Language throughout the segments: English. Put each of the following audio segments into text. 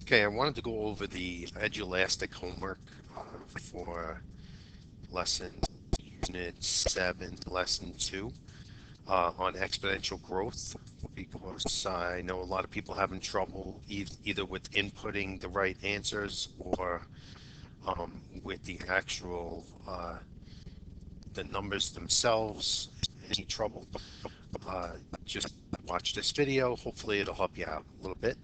Okay, I wanted to go over the Edulastic homework for lesson unit 7, lesson 2 on exponential growth, because I know a lot of people having trouble either with inputting the right answers or with the actual the numbers themselves. Any trouble, just watch this video. Hopefully it'll help you out a little bit.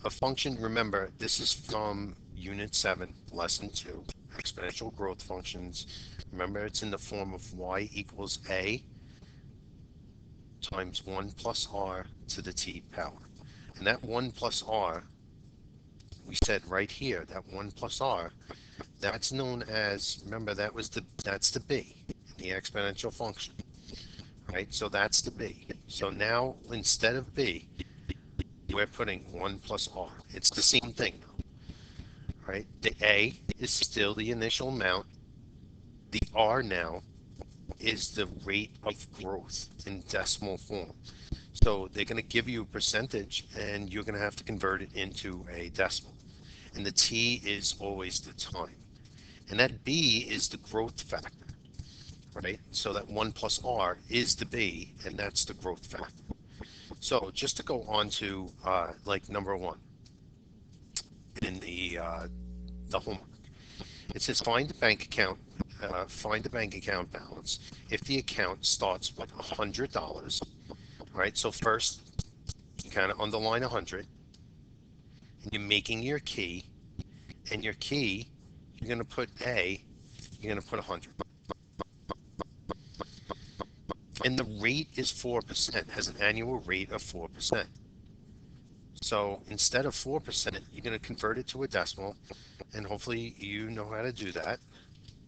A function, remember, this is from Unit 7, Lesson 2, Exponential Growth Functions. Remember, it's in the form of y equals a times 1 plus r to the t power. And that 1 plus r, we said right here, that 1 plus r, that's known as, remember, that's the b, the exponential function, right? So that's the b. So now, instead of b, we're putting 1 plus r. It's the same thing, right? The a is still the initial amount. The r now is the rate of growth in decimal form. So they're going to give you a percentage, and you're going to have to convert it into a decimal. And the t is always the time. And that b is the growth factor, right? So that 1 plus r is the b, and that's the growth factor. So just to go on to like number 1 in the homework, it says find the bank account balance if the account starts with $100. Right. So first, you kind of underline 100, and you're making your key, and your key, you're going to put a, you're going to put 100. And the rate is 4%, has an annual rate of 4%. So instead of 4%, you're going to convert it to a decimal, and hopefully you know how to do that,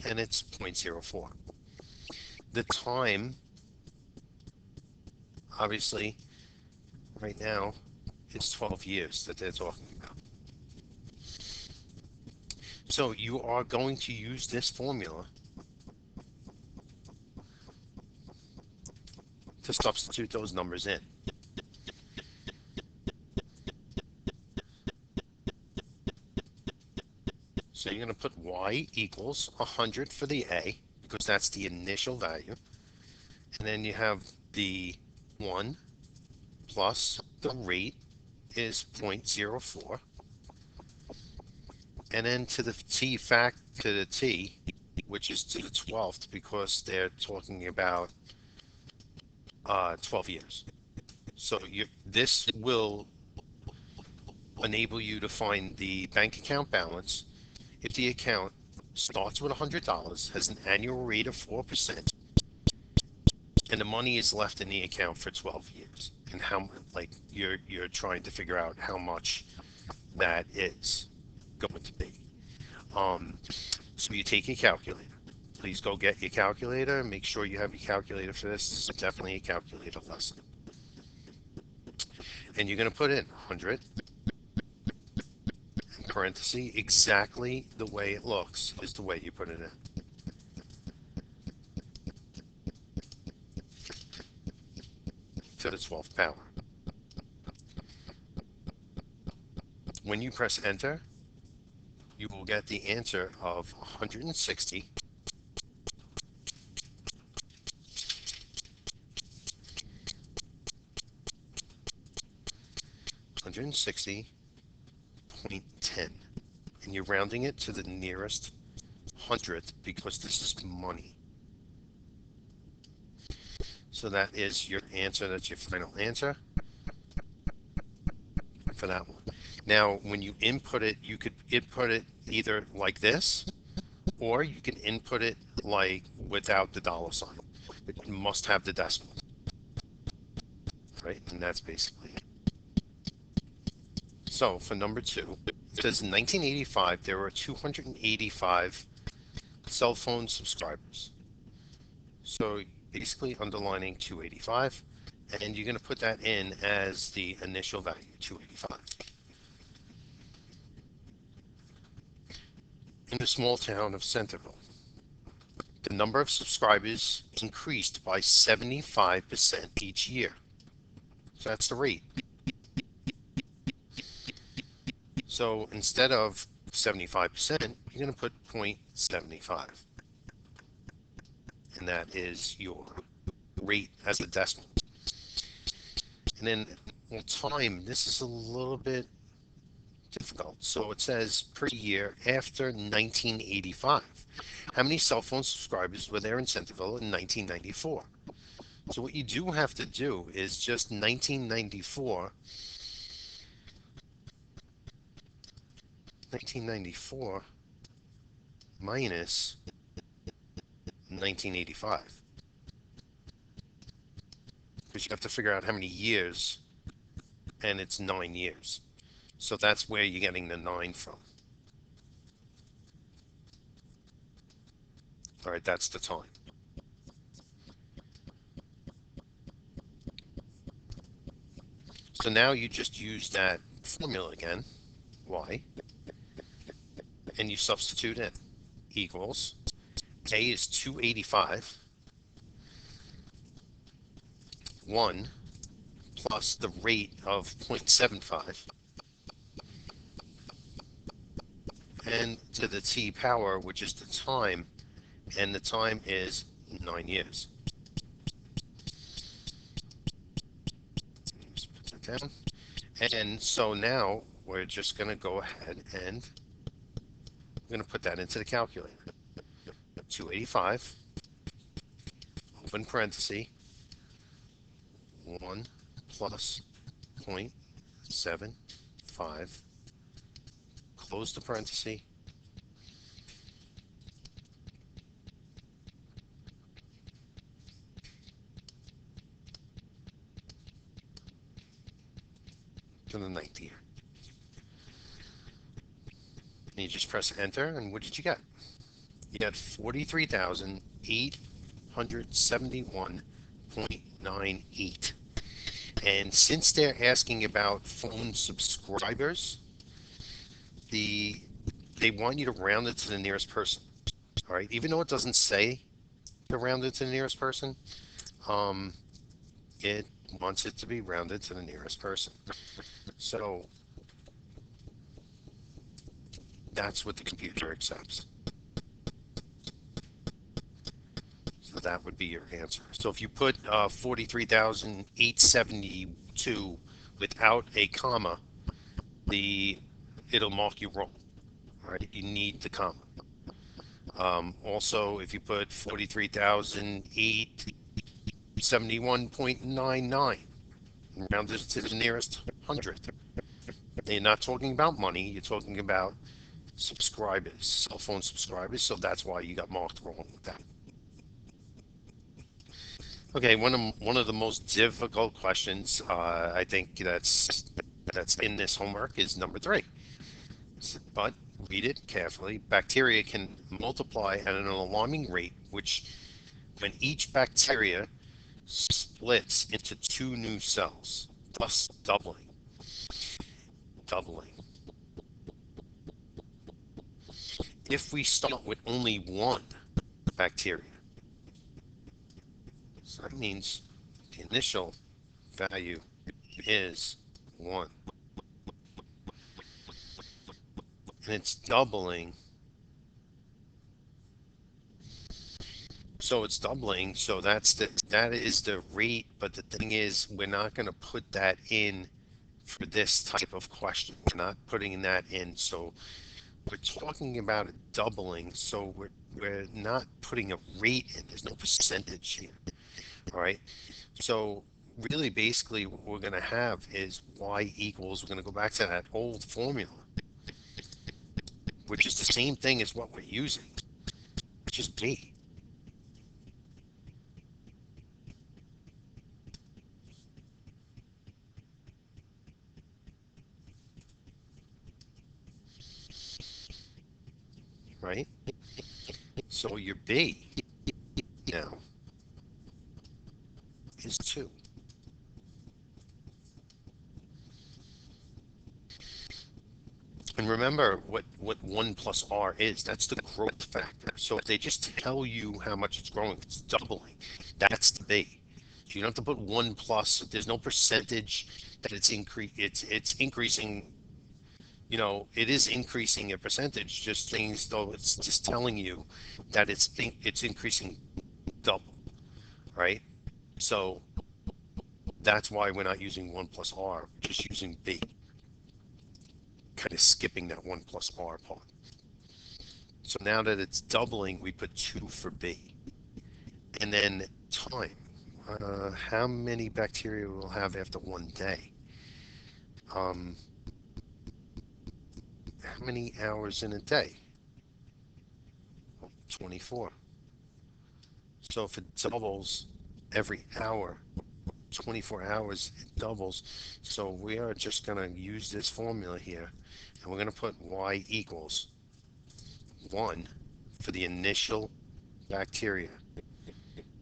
and it's 0.04. The time, obviously, right now, is 12 years that they're talking about. So you are going to use this formula to substitute those numbers in. So you're going to put y equals 100 for the a, because that's the initial value. And then you have the 1 plus the rate is 0.04. And then to the t, which is to the 12th, because they're talking about 12 years. So this will enable you to find the bank account balance if the account starts with $100, has an annual rate of 4%, and the money is left in the account for 12 years. And how, like, you're trying to figure out how much that is going to be. So you take your calculator. Please go get your calculator. Make sure you have your calculator for this. This is definitely a calculator lesson. And you're going to put in 100, in parentheses, exactly the way it looks is the way you put it in. To the 12th power. When you press enter, you will get the answer of 160 160.10, and you're rounding it to the nearest hundredth because this is money. So that is your answer. That's your final answer for that one. Now, when you input it, you could input it either like this, or you can input it like without the dollar sign. It must have the decimal, right? And that's basically it. So for number 2, it says in 1985, there were 285 cell phone subscribers. So basically underlining 285, and you're going to put that in as the initial value, 285. In the small town of Centerville, the number of subscribers increased by 75% each year. So that's the rate. So instead of 75%, you're going to put 0.75. And that is your rate as a decimal. And then, well, time, this is a little bit difficult. So it says per year after 1985. How many cell phone subscribers were there in Centerville in 1994? So what you do have to do is just 1994 minus 1985. Because you have to figure out how many years, and it's 9 years. So that's where you're getting the 9 from. All right, that's the time. So now you just use that formula again, y, and you substitute in equals a is 285, 1 plus the rate of 0.75, and to the t power, which is the time, and the time is 9 years. Put that down. And so now we're just going to go ahead and we're going to put that into the calculator. 285, open parenthesis, 1 plus 0.75, close the parenthesis, to the 9th year. And you just press enter, and what did you get? You got 43,871.98. And since they're asking about phone subscribers, they want you to round it to the nearest person. All right, even though it doesn't say to round it to the nearest person, it wants it to be rounded to the nearest person. So that's what the computer accepts. So that would be your answer. So if you put 43,872 without a comma, it'll mark you wrong. All right, you need the comma. Also, if you put 43,871.99, round it to the nearest hundredth. You're not talking about money, you're talking about subscribers, cell phone subscribers, so that's why you got marked wrong with that. Okay, one of the most difficult questions I think that's in this homework is number 3. But read it carefully. Bacteria can multiply at an alarming rate, which when each bacteria splits into 2 new cells, thus doubling. If we start with only 1 bacteria, so that means the initial value is 1. And it's doubling. So it's doubling, so that is the rate, but the thing is we're not going to put that in for this type of question. We're not putting that in, so we're talking about it doubling, so we're not putting a rate in. There's no percentage here. All right, so really basically what we're going to have is y equals, we're going to go back to that old formula, which is the same thing as what we're using, which is b. Right? So your b now is 2. And remember what 1 plus r is. That's the growth factor. So if they just tell you how much it's growing, it's doubling. That's the b. So you don't have to put 1 plus. There's no percentage that it's increasing you know, it is increasing a percentage, just things though it's just telling you that it's increasing double, right? So that's why we're not using 1 plus r, just using b, kind of skipping that 1 plus r part. So now that it's doubling, we put 2 for b. And then time. How many bacteria we'll have after 1 day? Um, how many hours in a day? 24. So if it doubles every hour, 24 hours, it doubles. So we are just going to use this formula here, and we're going to put y equals 1 for the initial bacteria,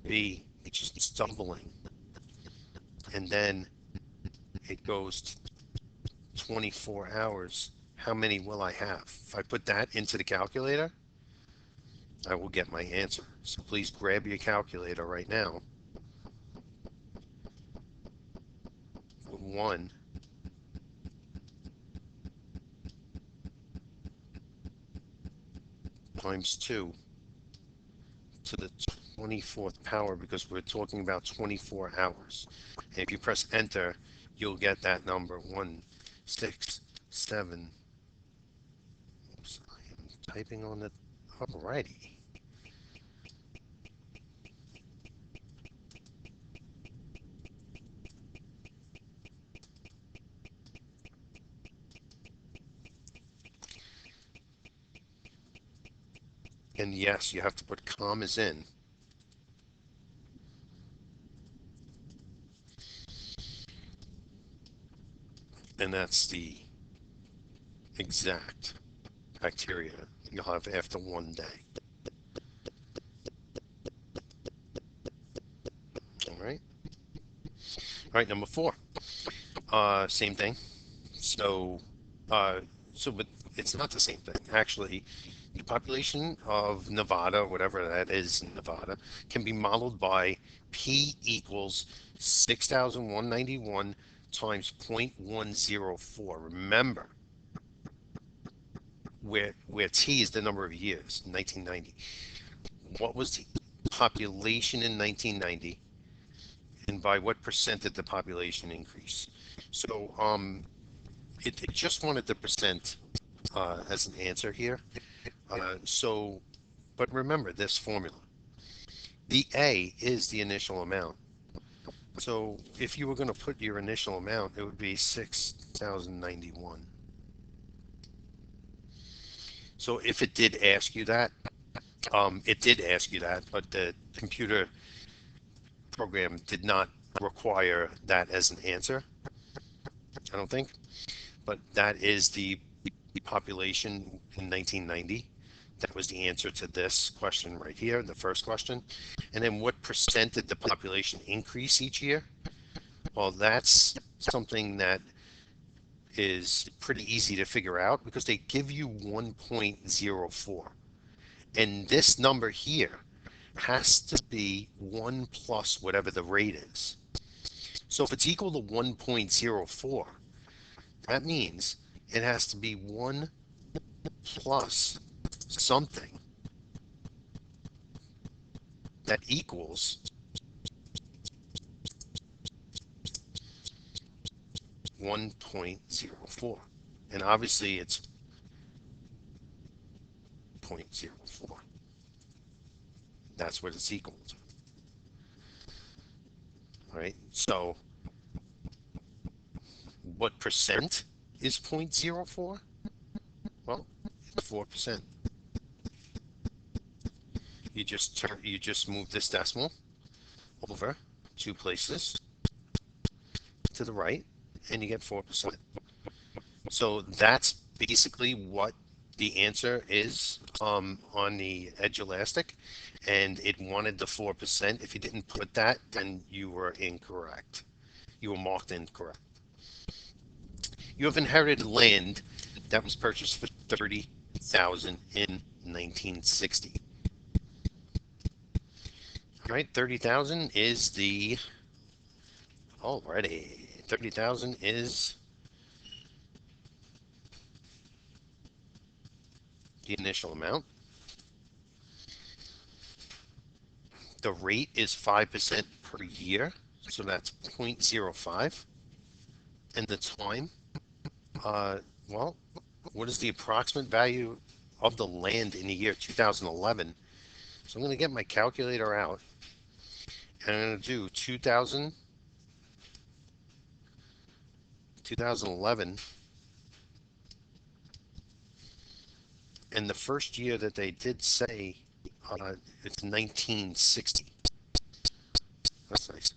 b, which is doubling, and then it goes to 24 hours. How many will I have? If I put that into the calculator, I will get my answer. So please grab your calculator right now. 1 times 2 to the 24th power, because we're talking about 24 hours. And if you press enter, you'll get that number 167. Oops, I am typing on it. Alrighty. And yes, you have to put commas in. And that's the exact bacteria you'll have after 1 day. All right. All right, number 4. Same thing. So, uh, but it's not the same thing. Actually, the population of Nevada, whatever that is in Nevada, can be modeled by P equals 6,191 times 0.104. Remember, where T is the number of years, 1990. What was the population in 1990, and by what percent did the population increase? So it just wanted the percent as an answer here. But remember this formula. The A is the initial amount. So if you were going to put your initial amount, it would be 6,091. So if it did ask you that, it did ask you that, but the computer program did not require that as an answer, I don't think. But that is the population in 1990. That was the answer to this question right here, the first question. And then what percent did the population increase each year? Well, that's something that is pretty easy to figure out because they give you 1.04. And this number here has to be 1 plus whatever the rate is. So if it's equal to 1.04, that means it has to be 1 plus something that equals 1.04. And obviously it's 0.04. That's what it's equal to. All right. So what percent is 0.04? Well, it's 4%. You just move this decimal over 2 places to the right, and you get 4%. So that's basically what the answer is on the edge elastic, and it wanted the 4%. If you didn't put that, then you were incorrect. You were marked incorrect. You have inherited land that was purchased for $30,000 in 1960. All right, 30,000 is the already 30,000 is the initial amount. The rate is 5% per year, so that's 0.05. And the time, well, what is the approximate value of the land in the year 2011? So I'm going to get my calculator out, and I'm going to do 2011, and the first year that they did say it's 1960. That's nice.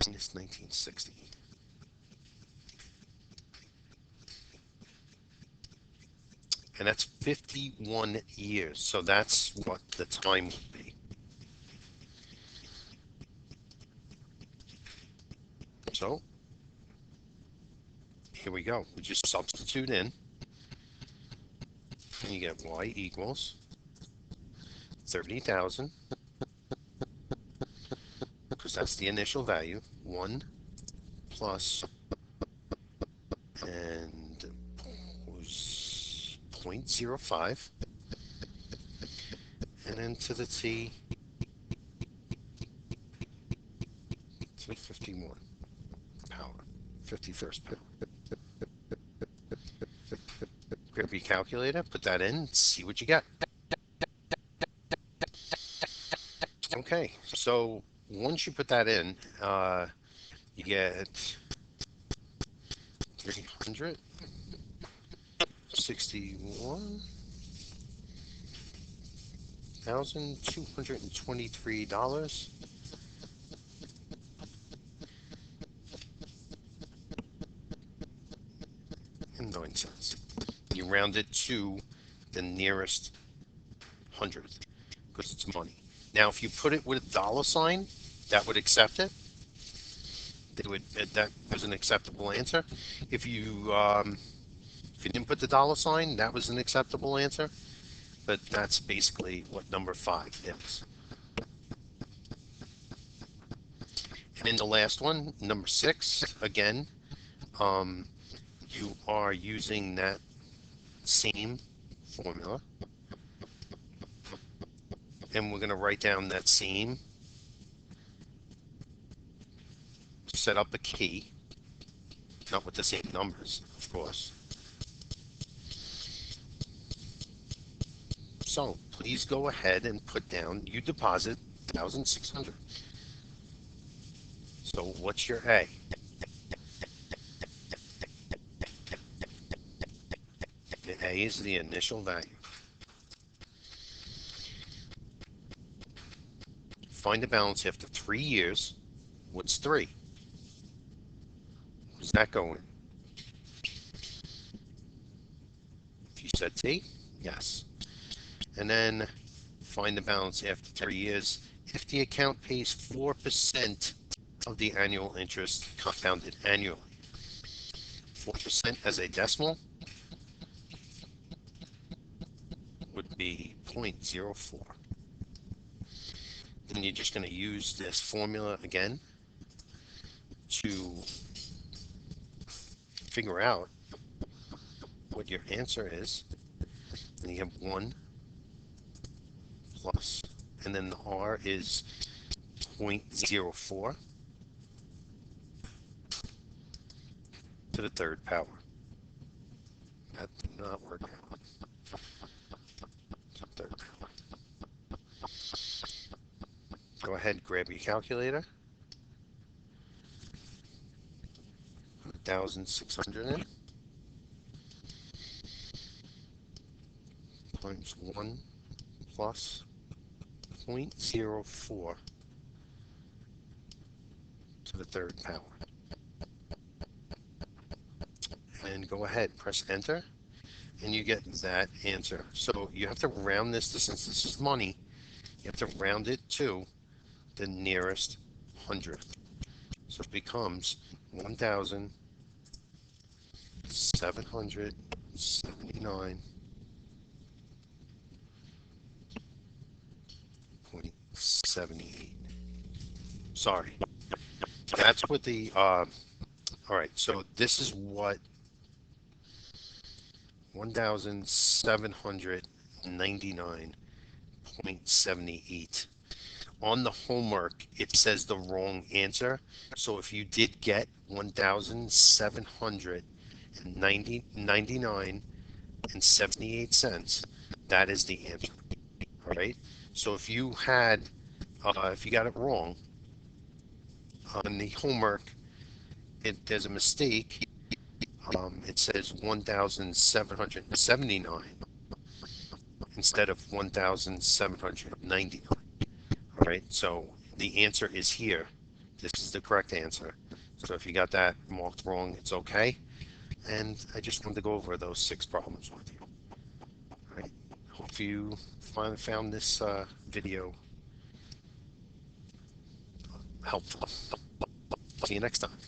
Minus 1960. And that's 51 years. So that's what the time would be. So here we go. We just substitute in, and you get y equals 30,000, because that's the initial value, 1 plus, and 0.05, and then to the t to the 51 power, 51st power. Grab your calculator, put that in, see what you get. Okay, so once you put that in, you get 361,223 and 9 cents. You round it to the nearest hundredth because it's money. Now, if you put it with a dollar sign, that would accept it. That was an acceptable answer. If you didn't put the dollar sign, that was an acceptable answer. But that's basically what number 5 is. And in the last one, number 6, again, you are using that same formula. And we're going to write down that same, set up a key, not with the same numbers, of course. So please go ahead and put down, you deposit 1,600. So what's your A? The A is the initial value. Find the balance after 3 years. What's 3? Where's that going? If you said T, yes. And then find the balance after 3 years if the account pays 4% of the annual interest compounded annually. 4% as a decimal would be 0.04. Then you're just going to use this formula again to figure out what your answer is. And you have 1 plus, and then the R is 0.04 to the 3rd power. That did not work out. Third power. Go ahead, grab your calculator. 1,600 in. Times 1 plus 0.04 to the 3rd power. And go ahead, press enter, and you get that answer. So you have to round this to, since this is money, you have to round it to the nearest hundredth. So it becomes 1,779.78. Sorry, that's what the all right, so this is what 1799.78. On the homework, it says the wrong answer. So if you did get 1,799 and 78 cents, that is the answer. All right. So if you got it wrong on the homework, there's a mistake. It says 1,779 instead of 1,799. All right. So the answer is here. This is the correct answer. So if you got that marked wrong, it's okay. And I just wanted to go over those 6 problems with you. All right. Hope you finally found this video helpful. See you next time.